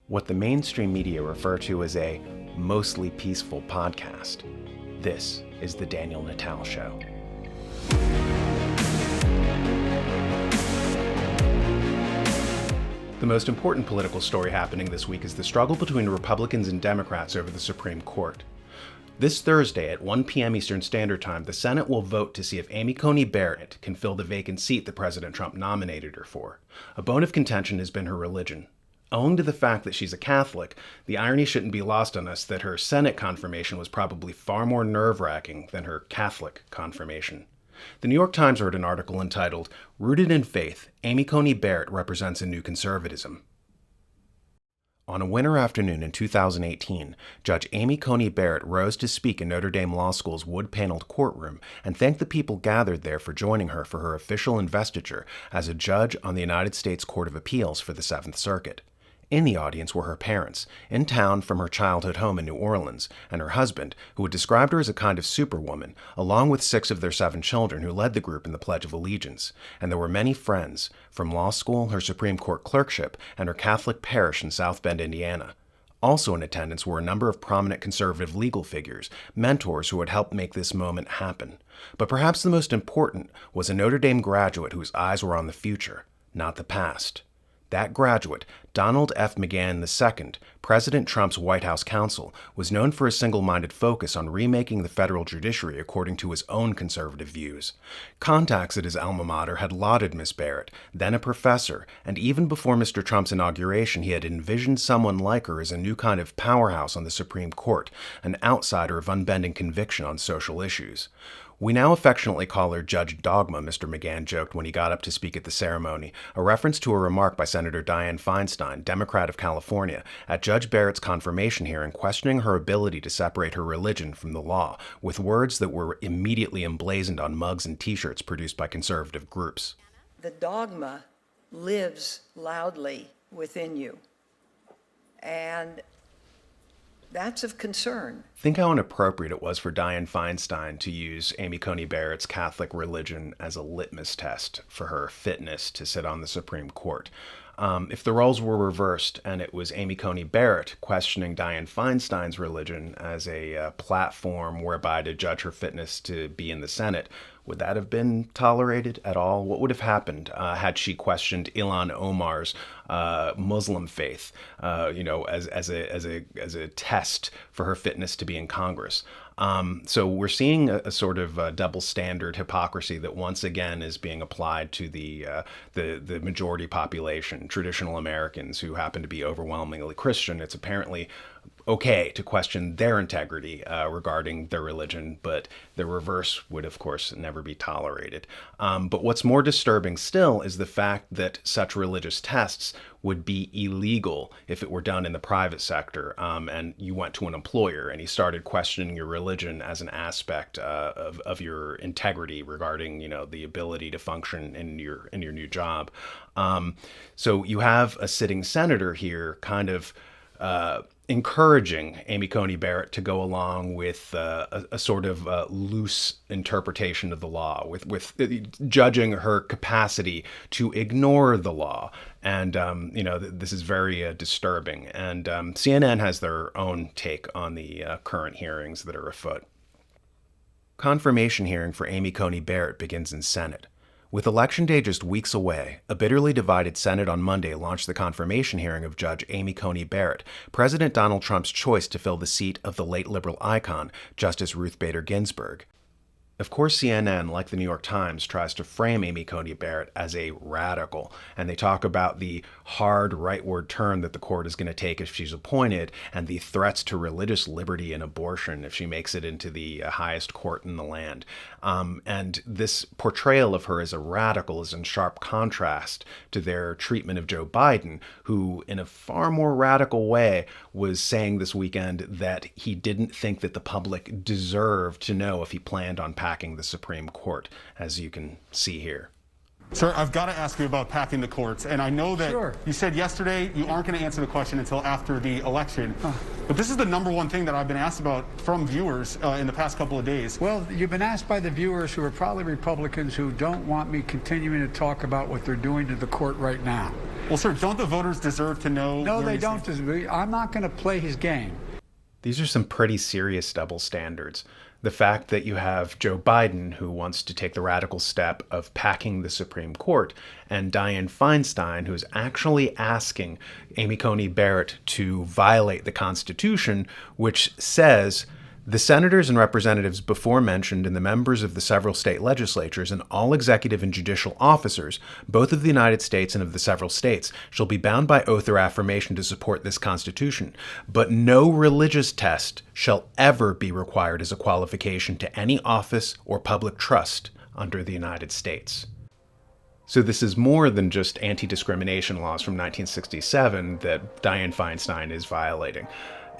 what the mainstream media refer to as a mostly peaceful podcast. This is The Daniel Natal Show. The most important political story happening this week is the struggle between Republicans and Democrats over the Supreme Court. This Thursday at 1 p.m. Eastern Standard Time, the Senate will vote to see if Amy Coney Barrett can fill the vacant seat that President Trump nominated her for. A bone of contention has been her religion. Owing to the fact that she's a Catholic, the irony shouldn't be lost on us that her Senate confirmation was probably far more nerve-wracking than her Catholic confirmation. The New York Times wrote an article entitled, "Rooted in Faith, Amy Coney Barrett Represents a New Conservatism." On a winter afternoon in 2018, Judge Amy Coney Barrett rose to speak in Notre Dame Law School's wood-paneled courtroom and thanked the people gathered there for joining her for her official investiture as a judge on the United States Court of Appeals for the Seventh Circuit. In the audience were her parents, in town from her childhood home in New Orleans, and her husband, who had described her as a kind of superwoman, along with 6 of their 7 children who led the group in the Pledge of Allegiance. And there were many friends, from law school, her Supreme Court clerkship, and her Catholic parish in South Bend, Indiana. Also in attendance were a number of prominent conservative legal figures, mentors who had helped make this moment happen. But perhaps the most important was a Notre Dame graduate whose eyes were on the future, not the past. That graduate, Donald F. McGahn II, President Trump's White House counsel, was known for his single-minded focus on remaking the federal judiciary according to his own conservative views. Contacts at his alma mater had lauded Miss Barrett, then a professor, and even before Mr. Trump's inauguration, he had envisioned someone like her as a new kind of powerhouse on the Supreme Court, an outsider of unbending conviction on social issues. "We now affectionately call her Judge Dogma," Mr. McGahn joked when he got up to speak at the ceremony, a reference to a remark by Senator Dianne Feinstein, Democrat of California, at Judge Barrett's confirmation hearing questioning her ability to separate her religion from the law, with words that were immediately emblazoned on mugs and T-shirts produced by conservative groups. The dogma lives loudly within you, and that's of concern. Think how inappropriate it was for Dianne Feinstein to use Amy Coney Barrett's Catholic religion as a litmus test for her fitness to sit on the Supreme Court. If the roles were reversed and it was Amy Coney Barrett questioning Dianne Feinstein's religion as a platform whereby to judge her fitness to be in the Senate, would that have been tolerated at all? What would have happened had she questioned Ilhan Omar's Muslim faith, as a test for her fitness to be in Congress? So we're seeing a sort of double standard hypocrisy that once again is being applied to the majority population, traditional Americans who happen to be overwhelmingly Christian. It's apparently okay to question their integrity regarding their religion, but the reverse would, of course, never be tolerated. But what's more disturbing still is the fact that such religious tests would be illegal if it were done in the private sector, and you went to an employer and he started questioning your religion as an aspect of your integrity regarding, the ability to function in your new job. So you have a sitting senator here kind of encouraging Amy Coney Barrett to go along with a sort of loose interpretation of the law, with judging her capacity to ignore the law. And, this is very disturbing. And CNN has their own take on the current hearings that are afoot. Confirmation hearing for Amy Coney Barrett begins in Senate. With Election Day just weeks away, a bitterly divided Senate on Monday launched the confirmation hearing of Judge Amy Coney Barrett, President Donald Trump's choice to fill the seat of the late liberal icon, Justice Ruth Bader Ginsburg. Of course, CNN, like the New York Times, tries to frame Amy Coney Barrett as a radical, and they talk about the hard rightward turn that the court is going to take if she's appointed, and the threats to religious liberty and abortion if she makes it into the highest court in the land. And this portrayal of her as a radical is in sharp contrast to their treatment of Joe Biden, who, in a far more radical way, was saying this weekend that he didn't think that the public deserved to know if he planned on packing the Supreme Court, as you can see here. Sir, I've got to ask you about packing the courts, and I know that you said yesterday you aren't going to answer the question until after the election, but this is the number one thing that I've been asked about from viewers in the past couple of days. Well, you've been asked by the viewers who are probably Republicans who don't want me continuing to talk about what they're doing to the court right now. Well, sir, don't the voters deserve to know? No, where they you don't. stand? I'm not going to play his game. These are some pretty serious double standards. The fact that you have Joe Biden, who wants to take the radical step of packing the Supreme Court, and Dianne Feinstein, who's actually asking Amy Coney Barrett to violate the Constitution, which says the senators and representatives before mentioned and the members of the several state legislatures and all executive and judicial officers, both of the United States and of the several states, shall be bound by oath or affirmation to support this Constitution. But no religious test shall ever be required as a qualification to any office or public trust under the United States. So this is more than just anti-discrimination laws from 1967 that Dianne Feinstein is violating.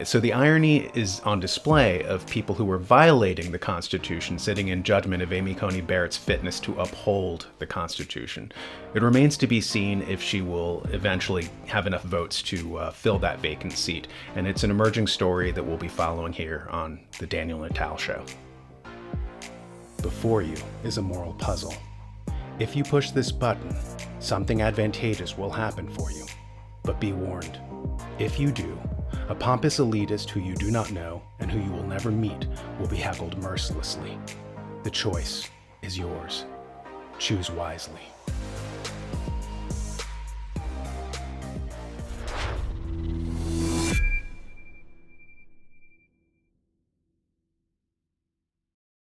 So the irony is on display of people who were violating the Constitution sitting in judgment of Amy Coney Barrett's fitness to uphold the Constitution. It remains to be seen if she will eventually have enough votes to fill that vacant seat, and it's an emerging story that we'll be following here on The Daniel Natal Show. Before you is a moral puzzle. If you push this button, something advantageous will happen for you. But be warned, if you do, a pompous elitist who you do not know and who you will never meet will be heckled mercilessly. The choice is yours. Choose wisely.